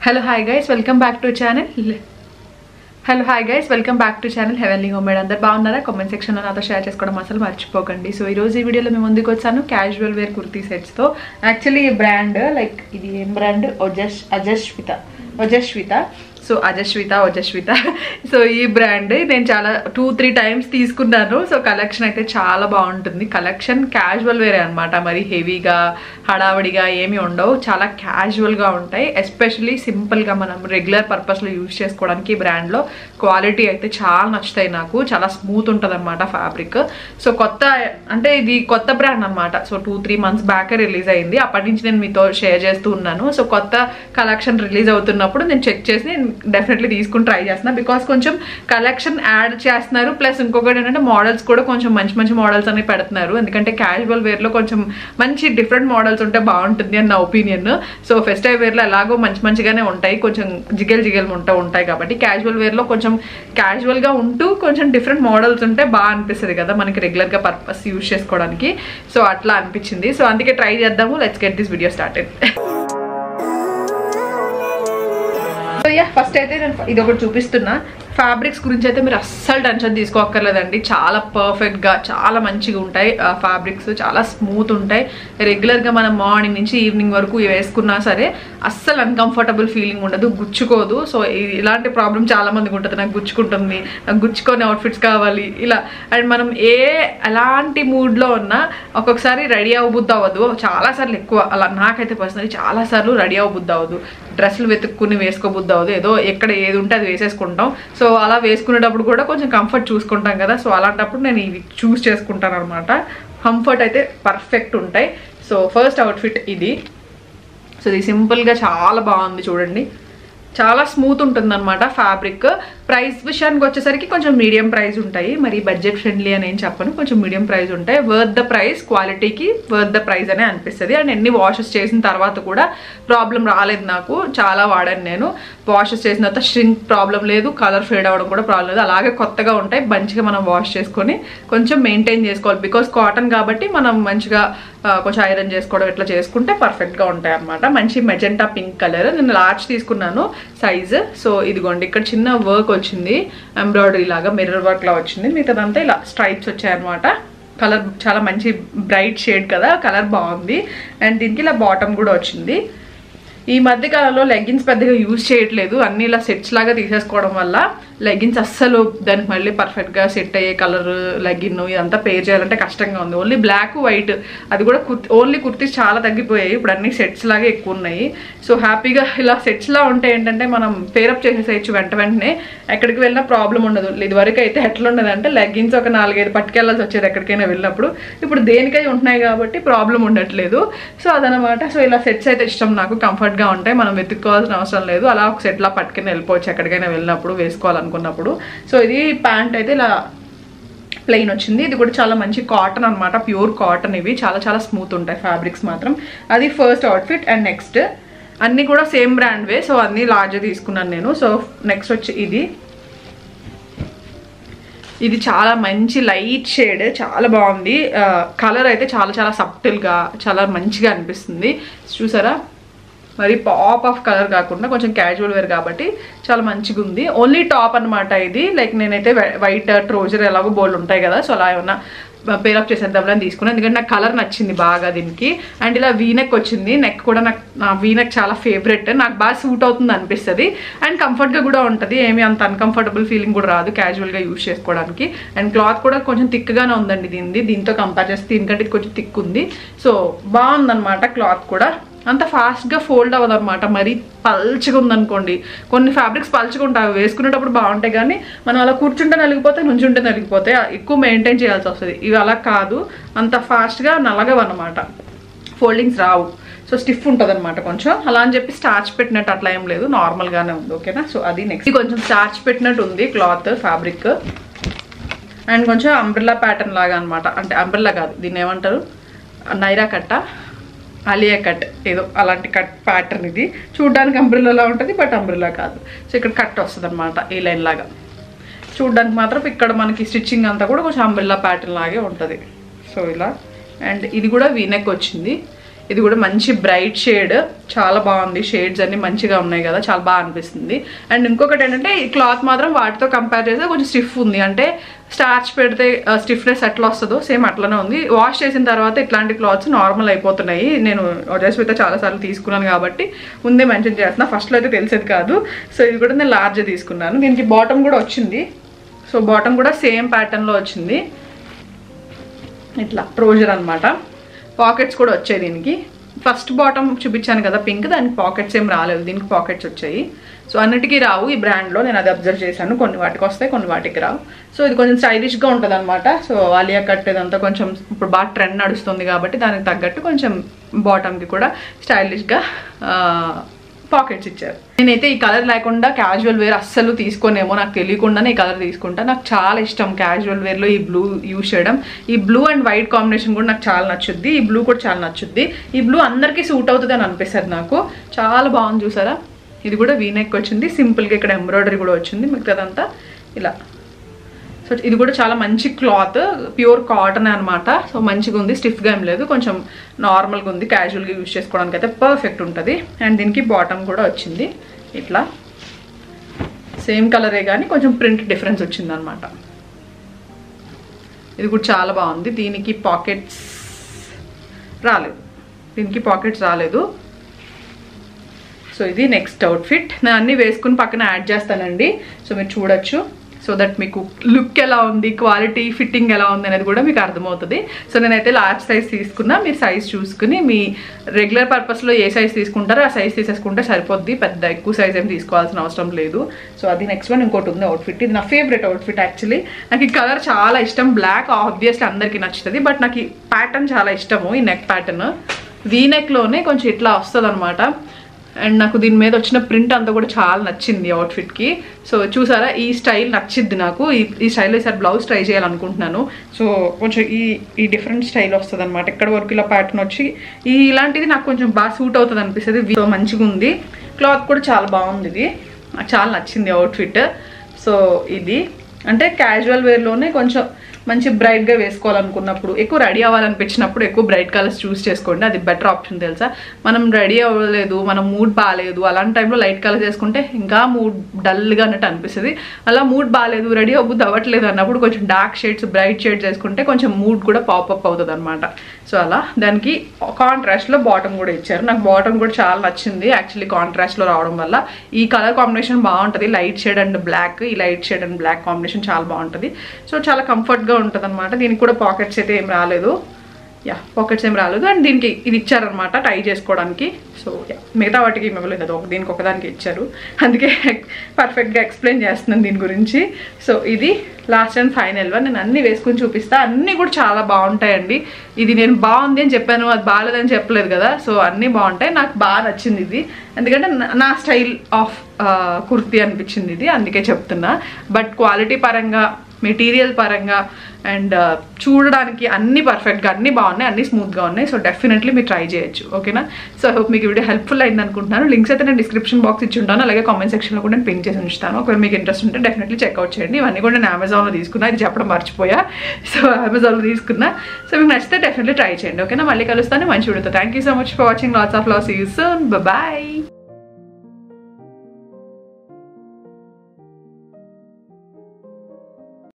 Hello hi guys, welcome back to channel. Hello hi guys, welcome back to channel Heavenly Homemade. అందరూ బాగున్నారా? Comment section లో నాతో share చేసుకోవడం అసలు మర్చిపోకండి. సో ఈ రోజు ఈ వీడియోలో మేము ముందుకు వచ్చాను క్యాజువల్ వేర్ కుర్తీ సెట్స్ తో. యాక్చువల్లీ ఈ బ్రాండ్ లైక్ ఇది ఏం బ్రాండ్? అజస్విత. సో అజస్విత సో ఈ బ్రాండ్ నేను చాలా 2-3 టైమ్స్ తీసుకున్నాను. సో కలెక్షన్ అయితే చాలా బాగుంటుంది. కలెక్షన్ క్యాజువల్ వేరే అనమాట, మరి హెవీగా హడావడిగా ఏమి ఉండవు, చాలా క్యాజువల్గా ఉంటాయి. ఎస్పెషల్లీ సింపుల్గా మనం రెగ్యులర్ పర్పస్లో యూజ్ చేసుకోవడానికి ఈ బ్రాండ్లో క్వాలిటీ అయితే చాలా నచ్చుతాయి నాకు. చాలా స్మూత్ ఉంటుంది అనమాట ఫ్యాబ్రిక్. సో ఇది కొత్త బ్రాండ్ అనమాట. సో 2-3 మంత్స్ బ్యాకే రిలీజ్ అయింది. అప్పటి నుంచి నేను మీతో షేర్ చేస్తూ ఉన్నాను. సో కొత్త కలెక్షన్ రిలీజ్ అవుతున్నప్పుడు నేను చెక్ చేసి డెఫినెట్లీ తీసుకుని ట్రై చేస్తున్నా. బికాస్ కొంచెం కలెక్షన్ యాడ్ చేస్తున్నారు, ప్లస్ ఇంకొకటి ఏంటంటే మోడల్స్ కూడా కొంచెం మంచి మోడల్స్ అనేవి పెడుతున్నారు. ఎందుకంటే క్యాజువల్ వేర్లో కొంచెం మంచి డిఫరెంట్ మోడల్స్ ఉంటే బాగుంటుంది అని నా ఒపీనియన్. సో ఫెస్టివ్ వేర్లో ఎలాగో మంచిగానే ఉంటాయి, కొంచెం జిగేల్ ఉంటాయి కాబట్టి క్యాజువల్ వేర్లో కొంచెం క్యాజువల్గా ఉంటూ కొంచెం డిఫరెంట్ మోడల్స్ ఉంటే బాగా అనిపిస్తుంది కదా మనకి రెగ్యులర్గా పర్పస్ యూజ్ చేసుకోవడానికి. సో అట్లా అనిపించింది. సో అందుకే ట్రై చేద్దాము. Let's get this video started. So first అయితే నేను ఇది ఒకటి చూపిస్తున్నా. ఫ్యాబ్రిక్స్ గురించి అయితే మీరు అస్సలు టెన్షన్ తీసుకోక్కర్లేదండి. చాలా పర్ఫెక్ట్గా చాలా మంచిగా ఉంటాయి ఫ్యాబ్రిక్స్, చాలా స్మూత్ ఉంటాయి. రెగ్యులర్గా మనం మార్నింగ్ నుంచి ఈవినింగ్ వరకు వేసుకున్నా సరే అస్సలు అన్కంఫర్టబుల్ ఫీలింగ్ ఉండదు, గుచ్చుకోదు. సో ఇలాంటి ప్రాబ్లం చాలా మందికి ఉంటుంది, నాకు గుచ్చుకుంటుంది, నాకు గుచ్చుకొని అవుట్ఫిట్స్ కావాలి ఇలా. అండ్ మనం ఎలాంటి మూడ్లో ఉన్నా ఒక్కొక్కసారి రెడీ అవ్వబుద్ధి అవ్వదు, చాలాసార్లు ఎక్కువ అలా నాకైతే పర్సనలీ చాలాసార్లు రెడీ అవ్వబుద్ధి అవ్వదు, డ్రెస్సులు వెతుక్కుని వేసుకోబుద్ధి అవ్వదు, ఏదో ఎక్కడ ఏది ఉంటే అది వేసేసుకుంటాం. సో అలా వేసుకునేటప్పుడు కూడా కొంచెం కంఫర్ట్ చూసుకుంటాం కదా. సో అలాంటప్పుడు నేను ఇవి చూస్ చేసుకుంటాను అనమాట. కంఫర్ట్ అయితే పర్ఫెక్ట్ ఉంటాయి. సో ఫస్ట్ అవుట్ఫిట్ ఇది. సో ఇది సింపుల్గా చాలా బాగుంది చూడండి, చాలా స్మూత్ ఉంటుంది అనమాట ఫ్యాబ్రిక్. ప్రైస్ విషయానికి వచ్చేసరికి కొంచెం మీడియం ప్రైస్ ఉంటాయి, మరి బడ్జెట్ ఫ్రెండ్లీ అని ఏం చెప్పను, కొంచెం మీడియం ప్రైస్ ఉంటాయి. వర్త్ ద ప్రైస్, క్వాలిటీకి వర్త్ ద ప్రైస్ అనే అనిపిస్తుంది. అండ్ ఎన్ని వాషెస్ చేసిన తర్వాత కూడా ప్రాబ్లం రాలేదు నాకు, చాలా వాడాను నేను. వాషెస్ చేసిన తర్వాత ష్రింక్ ప్రాబ్లం లేదు, కలర్ ఫేడ్ అవ్వడం కూడా ప్రాబ్లం లేదు, అలాగే కొత్తగా ఉంటాయి. మంచిగా మనం వాష్ చేసుకొని కొంచెం మెయింటైన్ చేసుకోవాలి. బికాస్ కాటన్ కాబట్టి మనం మంచిగా కొంచెం ఐరన్ చేసుకోవడం ఇట్లా చేసుకుంటే పర్ఫెక్ట్గా ఉంటాయి అనమాట. మంచి మెజెంటా పింక్ కలర్, నేను లార్జ్ తీసుకున్నాను సైజు. సో ఇదిగోండి ఇక్కడ చిన్న వర్క్ వచ్చింది, ఎంబ్రాయిడరీ లాగా మిర్రర్ వర్క్ లా వచ్చింది. మిగతాదంతా ఇలా స్ట్రైప్స్ వచ్చాయన్నమాట. కలర్ చాలా మంచి బ్రైట్ షేడ్ కదా, కలర్ బాగుంది. అండ్ దీనికి ఇలా బాటమ్ కూడా వచ్చింది. ఈ మధ్య కాలంలో లెగ్గిన్స్ పెద్దగా యూజ్ చేయట్లేదు, అన్ని ఇలా సెట్స్ లాగా తీసేసుకోవడం వల్ల లెగ్గిన్స్ అస్సలు దానికి మళ్ళీ పర్ఫెక్ట్గా సెట్ అయ్యే కలర్ లెగ్గిన్ ఇదంతా పే చేయాలంటే కష్టంగా ఉంది. ఓన్లీ బ్లాక్ వైట్, అది కూడా ఓన్లీ కుర్తీస్ చాలా తగ్గిపోయాయి, ఇప్పుడు అన్ని సెట్స్ లాగా ఎక్కువ ఉన్నాయి. సో హ్యాపీగా ఇలా సెట్స్లా ఉంటే ఏంటంటే మనం పేరప్ చేసేసేయచ్చు వెంటనే, ఎక్కడికి వెళ్ళినా ప్రాబ్లం ఉండదు. ఇదివరకు అయితే ఎట్లా ఉండదంటే లెగ్గిన్స్ ఒక 4-5 పట్టుకెళ్ళాల్సి వచ్చేది ఎక్కడికైనా వెళ్ళినప్పుడు. ఇప్పుడు దేనికై ఉంటున్నాయి కాబట్టి ప్రాబ్లం ఉండట్లేదు. సో అదనమాట. సో ఇలా సెట్స్ అయితే ఇష్టం నాకు, కంఫర్ట్గా ఉంటాయి, మనం వెతుక్కోవాల్సిన అవసరం లేదు. అలా ఒక సెట్లా పట్టుకుని వెళ్ళిపోవచ్చు ఎక్కడికైనా వెళ్ళినప్పుడు వేసుకోవాలనుకున్నప్పుడు. సో ఇది ప్యాంట్ అయితే ఇలా ప్లెయిన్ వచ్చింది. ఇది కూడా చాలా మంచి కాటన్ అనమాట, ప్యూర్ కాటన్. ఇవి చాలా స్మూత్ ఉంటాయి ఫ్యాబ్రిక్స్ మాత్రం. అది ఫస్ట్ అవుట్ఫిట్. అండ్ నెక్స్ట్ అన్నీ కూడా సేమ్ బ్రాండ్వే, సో అన్నీ లార్జ్ తీసుకున్నాను నేను. సో నెక్స్ట్ వచ్చి ఇది చాలా మంచి లైట్ షేడ్, చాలా బాగుంది. కలర్ అయితే చాలా సబ్టిల్గా చాలా మంచిగా అనిపిస్తుంది. చూసారా, మరి పాప్ ఆఫ్ కలర్ కాకుండా కొంచెం క్యాజువల్ వేర్ కాబట్టి చాలా మంచిగా ఉంది. ఓన్లీ టాప్ అనమాట ఇది. లైక్ నేనైతే వైట్ ట్రౌజర్ ఎలాగో బోల్డ్ ఉంటాయి కదా, సో అలా ఏమన్నా పేరప్ చేసేద్దామని తీసుకున్నాను, ఎందుకంటే నాకు కలర్ నచ్చింది బాగా దీనికి. అండ్ ఇలా వీనెక్ వచ్చింది, నెక్ కూడా నా వీనెక్ చాలా ఫేవరెట్, నాకు బాగా సూట్ అవుతుంది అనిపిస్తుంది. అండ్ కంఫర్ట్గా కూడా ఉంటుంది, ఏమి అంత అన్కంఫర్టబుల్ ఫీలింగ్ కూడా రాదు క్యాజువల్గా యూజ్ చేసుకోవడానికి. అండ్ క్లాత్ కూడా కొంచెం థిక్గానే ఉందండి దీంతో కంపేర్ చేస్తే, దీనికంటే ఇది కొంచెం థిక్ ఉంది. సో బాగుందన్నమాట. క్లాత్ కూడా అంత ఫాస్ట్గా ఫోల్డ్ అవ్వదు అనమాట, మరీ పల్చగా ఉందనుకోండి. కొన్ని ఫ్యాబ్రిక్స్ పల్చగా ఉంటాయి, వేసుకునేటప్పుడు బాగుంటాయి, కానీ మనం అలా కూర్చుంటే నలిగిపోతే, నుంచుంటే నలిగిపోతే, ఎక్కువ మెయింటైన్ చేయాల్సి వస్తుంది. ఇవి అలా కాదు, అంత ఫాస్ట్గా నలగవన్నమాట, ఫోల్డింగ్స్ రావు. సో స్టిఫ్ ఉంటుంది అనమాట కొంచెం. అలా అని చెప్పి స్టార్చ్ పెట్టినట్టు అట్లా ఏం లేదు, నార్మల్గానే ఉంది. ఓకేనా. సో అది నెక్స్ట్ కొంచెం స్టార్చ్ పెట్టినట్టు ఉంది క్లాత్ ఫ్యాబ్రిక్. అండ్ కొంచెం అంబ్రెల్లా ప్యాటర్న్ లాగా అనమాట, అంటే అంబ్రెల్లా కాదు, దీన్ని ఏమంటారు, నైరా కట్ట, అలియా కట్, ఏదో అలాంటి కట్ ప్యాటర్న్. ఇది చూడడానికి అంబ్రెల్లా ఉంటుంది, బట్ అంబ్రెల్లా కాదు. సో ఇక్కడ కట్ వస్తుంది అనమాట ఈ లైన్ లాగా. చూడడానికి మాత్రం ఇక్కడ మనకి స్టిచ్చింగ్ అంతా కూడా కొంచెం అంబ్రెల్లా ప్యాటర్న్ లాగే ఉంటుంది. సో ఇలా. అండ్ ఇది కూడా వీనెక్ వచ్చింది. ఇది కూడా మంచి బ్రైట్ షేడ్, చాలా బాగుంది. షేడ్స్ అన్ని మంచిగా ఉన్నాయి కదా, చాలా బాగా అనిపిస్తుంది. అండ్ ఇంకొకటి ఏంటంటే ఈ క్లాత్ మాత్రం వాటితో కంపేర్ చేస్తే కొంచెం స్టిఫ్ ఉంది. అంటే స్టార్చ్ పెడితే స్టిఫ్నెస్ ఎట్లా వస్తుందో సేమ్ అట్లనే ఉంది. వాష్ చేసిన తర్వాత ఇట్లాంటి క్లాత్స్ నార్మల్ అయిపోతున్నాయి. నేను జస్విత చాలాసార్లు తీసుకున్నాను కాబట్టి ముందే మెన్షన్ చేస్తున్నా, ఫస్ట్లో అయితే తెలిసేది కాదు. సో ఇది కూడా నేను లార్జ్ తీసుకున్నాను. దీనికి బాటమ్ కూడా వచ్చింది. సో బాటమ్ కూడా సేమ్ ప్యాటర్న్లో వచ్చింది, ఇట్లా ట్రోజర్ అనమాట. పాకెట్స్ కూడా వచ్చాయి దీనికి. ఫస్ట్ బాటమ్ చూపించాను కదా పింక్, దానికి పాకెట్స్ ఏం రాలేదు, దీనికి పాకెట్స్ వచ్చాయి. సో అన్నిటికీ రావు ఈ బ్రాండ్లో, నేను అది అబ్జర్వ్ చేశాను. కొన్ని వాటికి వస్తాయి, కొన్ని వాటికి రావు. సో ఇది కొంచెం స్టైలిష్గా ఉంటుంది అనమాట. సో ఆలియా కట్ ఇదంతా కొంచెం ఇప్పుడు బాగా ట్రెండ్ నడుస్తుంది కాబట్టి దానికి తగ్గట్టు కొంచెం బాటమ్కి కూడా స్టైలిష్గా పాకెట్స్ ఇచ్చారు. నేనైతే ఈ కలర్ లేకుండా క్యాజువల్ వేర్ అస్సలు తీసుకోనేమో, నాకు తెలియకుండానే ఈ కలర్ తీసుకుంటా. నాకు చాలా ఇష్టం క్యాజువల్ వేర్లో ఈ బ్లూ యూజ్ చేయడం. ఈ బ్లూ అండ్ వైట్ కాంబినేషన్ కూడా నాకు చాలా నచ్చుద్ది. ఈ బ్లూ కూడా చాలా నచ్చుద్ది. ఈ బ్లూ అందరికీ సూట్ అవుతుంది అని అనిపిస్తుంది నాకు. చాలా బాగుంది చూసారా. ఇది కూడా వీనెక్ వచ్చింది, సింపుల్గా ఇక్కడ ఎంబ్రాయిడరీ కూడా వచ్చింది, మిగతాదంతా ఇలా. సో ఇది కూడా చాలా మంచి క్లాత్, ప్యూర్ కాటన్ అనమాట. సో మంచిగా ఉంది, స్టిఫ్గా ఏం లేదు, కొంచెం నార్మల్గా ఉంది. క్యాజువల్గా యూజ్ చేసుకోవడానికి అయితే పర్ఫెక్ట్ ఉంటుంది. అండ్ దీనికి బాటమ్ కూడా వచ్చింది ఇట్లా, సేమ్ కలరే కానీ కొంచెం ప్రింట్ డిఫరెన్స్ వచ్చింది అనమాట. ఇది కూడా చాలా బాగుంది. దీనికి పాకెట్స్ రాలేదు. సో ఇది నెక్స్ట్ అవుట్ఫిట్. నేను అన్నీ వేసుకుని పక్కన యాడ్ చేస్తానండి, సో మీరు చూడొచ్చు. సో దట్ మీకు లుక్ ఎలా ఉంది, క్వాలిటీ, ఫిట్టింగ్ ఎలా ఉంది అనేది కూడా మీకు అర్థమవుతుంది. సో నేనైతే లార్జ్ సైజ్ తీసుకున్నా. మీరు సైజ్ చూసుకుని మీ రెగ్యులర్ పర్పస్లో ఏ సైజ్ తీసుకుంటారో ఆ సైజ్ తీసేసుకుంటే సరిపోద్ది. పెద్ద ఎక్కువ సైజ్ ఏం తీసుకోవాల్సిన అవసరం లేదు. సో అది నెక్స్ట్ వన్. ఇంకోటి ఉంది అవుట్ఫిట్, ఇది నా ఫేవరెట్ అవుట్ఫిట్ యాక్చువల్లీ. నాకు ఈ కలర్ చాలా ఇష్టం. బ్లాక్ ఆబ్వియస్లీ అందరికీ నచ్చుతుంది, బట్ నాకు ఈ ప్యాటర్న్ చాలా ఇష్టము. ఈ నెక్ ప్యాటర్న్ వీనెక్లోనే కొంచెం ఇట్లా వస్తుంది అనమాట. అండ్ నాకు దీని మీద వచ్చిన ప్రింట్ అంతా కూడా చాలా నచ్చింది అవుట్ఫిట్కి. సో చూసారా, ఈ స్టైల్ నచ్చింది నాకు. ఈ స్టైల్లో ఈసారి బ్లౌజ్ ట్రై చేయాలనుకుంటున్నాను. సో కొంచెం ఈ డిఫరెంట్ స్టైల్ వస్తుంది అనమాట. ఇక్కడ వరకు ఇలా ప్యాటర్న్ వచ్చి ఇలాంటిది నాకు కొంచెం బాగా సూట్ అవుతుంది అనిపిస్తుంది. సో మంచిగా ఉంది. క్లాత్ కూడా చాలా బాగుంది. ఇది నాకు చాలా నచ్చింది అవుట్ఫిట్. సో ఇది అంటే క్యాజువల్ వేర్లోనే కొంచెం మంచి బ్రైట్గా వేసుకోవాలనుకున్నప్పుడు, ఎక్కువ రెడీ అవ్వాలనిపించినప్పుడు ఎక్కువ బ్రైట్ కలర్స్ చూస్ చేసుకోండి. అది బెటర్ ఆప్షన్ తెలుసా. మనం రెడీ అవ్వలేదు, మనం మూడ్ బాగాలేదు, అలాంటి టైంలో లైట్ కలర్ చేసుకుంటే ఇంకా మూడ్ డల్గా అన్నట్టు అనిపిస్తుంది. అలా మూడ్ బాగాలేదు, రెడీ అవ్వద్దు అవ్వట్లేదు అన్నప్పుడు కొంచెం డార్క్ షేడ్స్, బ్రైట్ షేడ్స్ వేసుకుంటే కొంచెం మూడ్ కూడా పాపప్ అవుతుంది అనమాట. సో అలా దానికి కాంట్రాస్ట్లో బాటమ్ కూడా ఇచ్చారు. నాకు బాటమ్ కూడా చాలా నచ్చింది యాక్చువల్లీ కాంట్రాస్ట్లో రావడం వల్ల. ఈ కలర్ కాంబినేషన్ బాగుంటుంది, లైట్ షేడ్ అండ్ బ్లాక్. ఈ light shade and black combination చాలా బాగుంటుంది. సో చాలా కంఫర్ట్గా ఉంటుంది అనమాట. దీనికి కూడా పాకెట్స్ అయితే ఏం రాలేదు. పాకెట్స్ ఏం రాలేదు. అండ్ దీనికి ఇది ఇచ్చారనమాట టై చేసుకోవడానికి. సో మిగతా వాటికి ఏమి ఇవ్వలేదు, అది దీనికి ఒకదానికి ఇచ్చారు. అందుకే పర్ఫెక్ట్గా ఎక్స్ప్లెయిన్ చేస్తున్నాను దీని గురించి. సో ఇది లాస్ట్ అండ్ ఫైనల్ వన్. నేను అన్నీ వేసుకుని చూపిస్తా. అన్నీ కూడా చాలా బాగుంటాయండి. ఇది నేను బాగుంది అని చెప్పాను, అది బాగాలేదని చెప్పలేదు కదా. సో అన్నీ బాగుంటాయి. నాకు బాగా నచ్చింది ఇది, ఎందుకంటే నా స్టైల్ ఆఫ్ కుర్తీ అనిపించింది ఇది, అందుకే చెప్తున్నా. బట్ క్వాలిటీ పరంగా, మెటీరియల్ పరంగా అండ్ చూడడానికి అన్ని పర్ఫెక్ట్గా, అన్నీ బాగున్నాయి, అన్నీ స్మూత్గా ఉన్నాయి. సో డెఫినెట్లీ మీరు ట్రై చేయొచ్చు. ఓకేనా. సో ఐ హోప్ మీకు వీడియో హెల్ప్ఫుల్ అయింది అనుకుంటున్నాను. లింక్స్ అయితే నేను డిస్క్రిప్షన్ బాక్స్ ఇచ్చి ఉంటాను, అలాగే కామెంట్ సెక్షన్లో కూడా నేను పిన్ చేసి ఉంచుతాను. ఒకవేళ మీకు ఇంట్రెస్ట్ ఉంటే డెఫినెట్లీ చెక్అవుట్ చేయండి. ఇవన్నీ కూడా నేను అమెజాన్లో తీసుకున్నా, ఇది చెప్పడం మర్చిపోయా. సో అమెజాన్లో తీసుకున్నా. సో మీకు నచ్చితే డెఫినెట్లీ ట్రై చేయండి. ఓకేనా. మళ్ళీ కలుస్తాను మంచి వీడియోతో. Thank you so much for watching. Lots of love. See you soon. Bye.